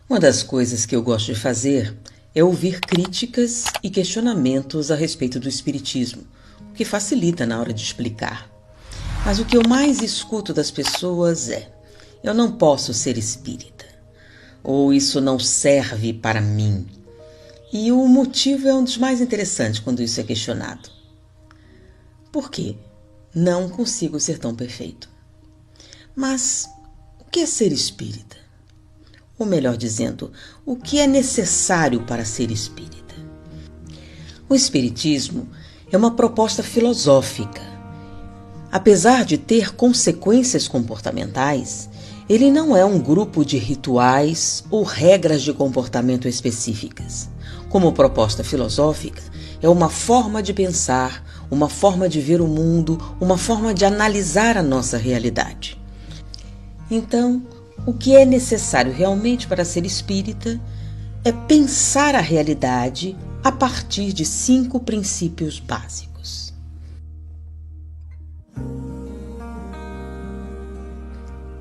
Uma das coisas que eu gosto de fazer é ouvir críticas e questionamentos a respeito do espiritismo, o que facilita na hora de explicar. Mas o que eu mais escuto das pessoas é: eu não posso ser espírita, ou isso não serve para mim. E o motivo é um dos mais interessantes quando isso é questionado. Por quê? Não consigo ser tão perfeito. Mas o que é ser espírita? Ou melhor dizendo, o que é necessário para ser espírita? O espiritismo é uma proposta filosófica. Apesar de ter consequências comportamentais, ele não é um grupo de rituais ou regras de comportamento específicas. Como proposta filosófica, é uma forma de pensar, uma forma de ver o mundo, uma forma de analisar a nossa realidade. Então, o que é necessário realmente para ser espírita é pensar a realidade a partir de 5 princípios básicos.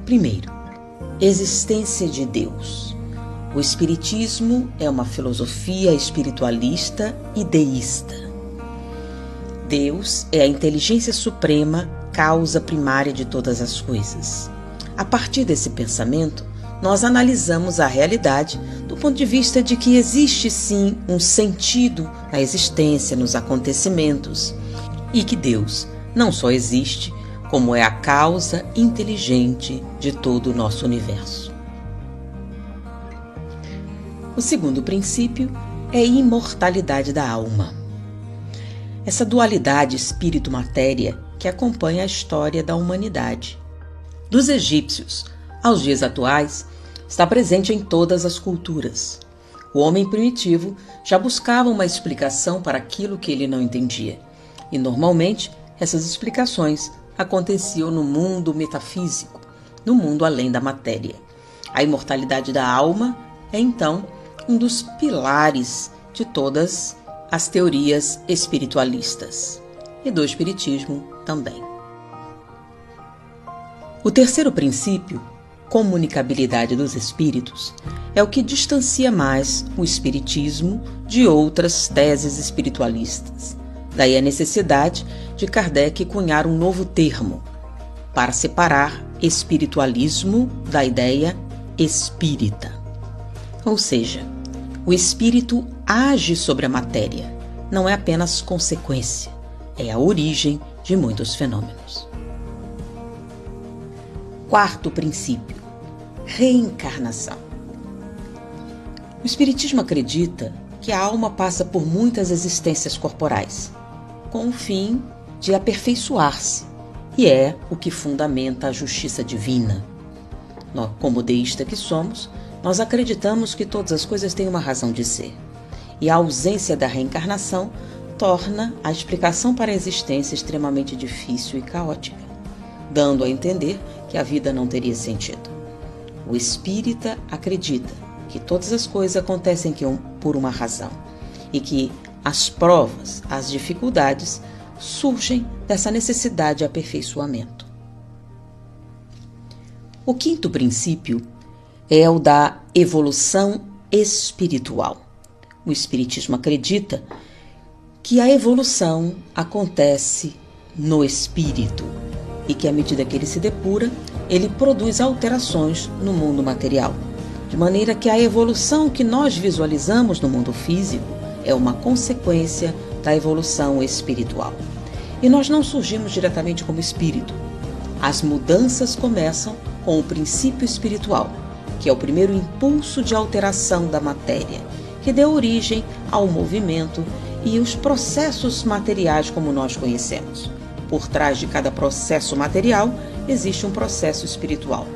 Primeiro, existência de Deus. O espiritismo é uma filosofia espiritualista e deísta. Deus é a inteligência suprema, causa primária de todas as coisas. A partir desse pensamento, nós analisamos a realidade do ponto de vista de que existe sim um sentido na existência, nos acontecimentos, e que Deus não só existe, como é a causa inteligente de todo o nosso universo. O segundo princípio é a imortalidade da alma. Essa dualidade espírito-matéria que acompanha a história da humanidade. Dos egípcios aos dias atuais, está presente em todas as culturas. O homem primitivo já buscava uma explicação para aquilo que ele não entendia. E normalmente, essas explicações aconteciam no mundo metafísico, no mundo além da matéria. A imortalidade da alma é, então, um dos pilares de todas as teorias espiritualistas e do espiritismo também. O terceiro princípio, comunicabilidade dos espíritos, é o que distancia mais o espiritismo de outras teses espiritualistas. Daí a necessidade de Kardec cunhar um novo termo para separar espiritualismo da ideia espírita. Ou seja, o espírito age sobre a matéria, não é apenas consequência, é a origem de muitos fenômenos. Quarto princípio, reencarnação. O espiritismo acredita que a alma passa por muitas existências corporais, com o fim de aperfeiçoar-se, e é o que fundamenta a justiça divina. Nós, como deísta que somos, nós acreditamos que todas as coisas têm uma razão de ser, e a ausência da reencarnação torna a explicação para a existência extremamente difícil e caótica, dando a entender que a vida não teria sentido. O espírita acredita que todas as coisas acontecem por uma razão e que as provas, as dificuldades surgem dessa necessidade de aperfeiçoamento. O quinto princípio é o da evolução espiritual. O espiritismo acredita que a evolução acontece no espírito e que, à medida que ele se depura, ele produz alterações no mundo material, de maneira que a evolução que nós visualizamos no mundo físico é uma consequência da evolução espiritual. E nós não surgimos diretamente como espírito. As mudanças começam com o princípio espiritual, que é o primeiro impulso de alteração da matéria, que deu origem ao movimento e os processos materiais como nós conhecemos. Por trás de cada processo material, existe um processo espiritual.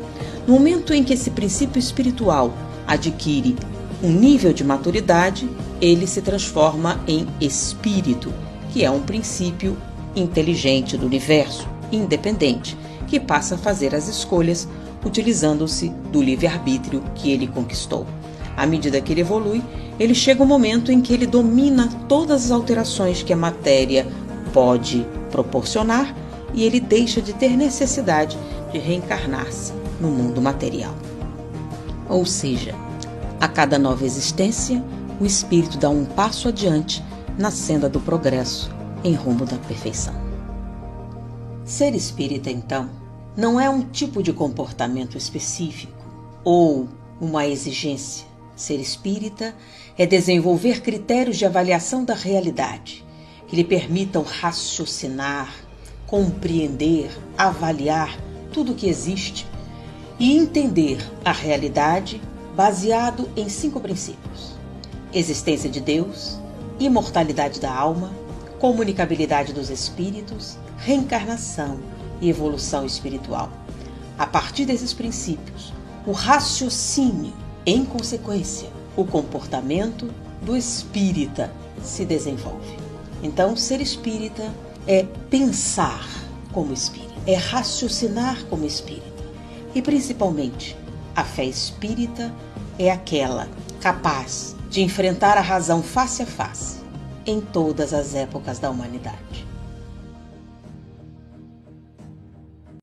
No momento em que esse princípio espiritual adquire um nível de maturidade, ele se transforma em espírito, que é um princípio inteligente do universo, independente, que passa a fazer as escolhas utilizando-se do livre-arbítrio que ele conquistou. À medida que ele evolui, ele chega um momento em que ele domina todas as alterações que a matéria pode proporcionar e ele deixa de ter necessidade de reencarnar-se no mundo material. Ou seja, A cada nova existência, o espírito dá um passo adiante na senda do progresso em rumo da perfeição. Ser espírita, então, não é um tipo de comportamento específico ou uma exigência. Ser espírita é desenvolver critérios de avaliação da realidade que lhe permitam raciocinar, compreender, avaliar tudo o que existe e entender a realidade baseado em 5 princípios: existência de Deus, imortalidade da alma, comunicabilidade dos espíritos, reencarnação e evolução espiritual. A partir desses princípios, o raciocínio, em consequência, o comportamento do espírita se desenvolve. Então, ser espírita é pensar como espírita, é raciocinar como espírita. E, principalmente, a fé espírita é aquela capaz de enfrentar a razão face a face em todas as épocas da humanidade.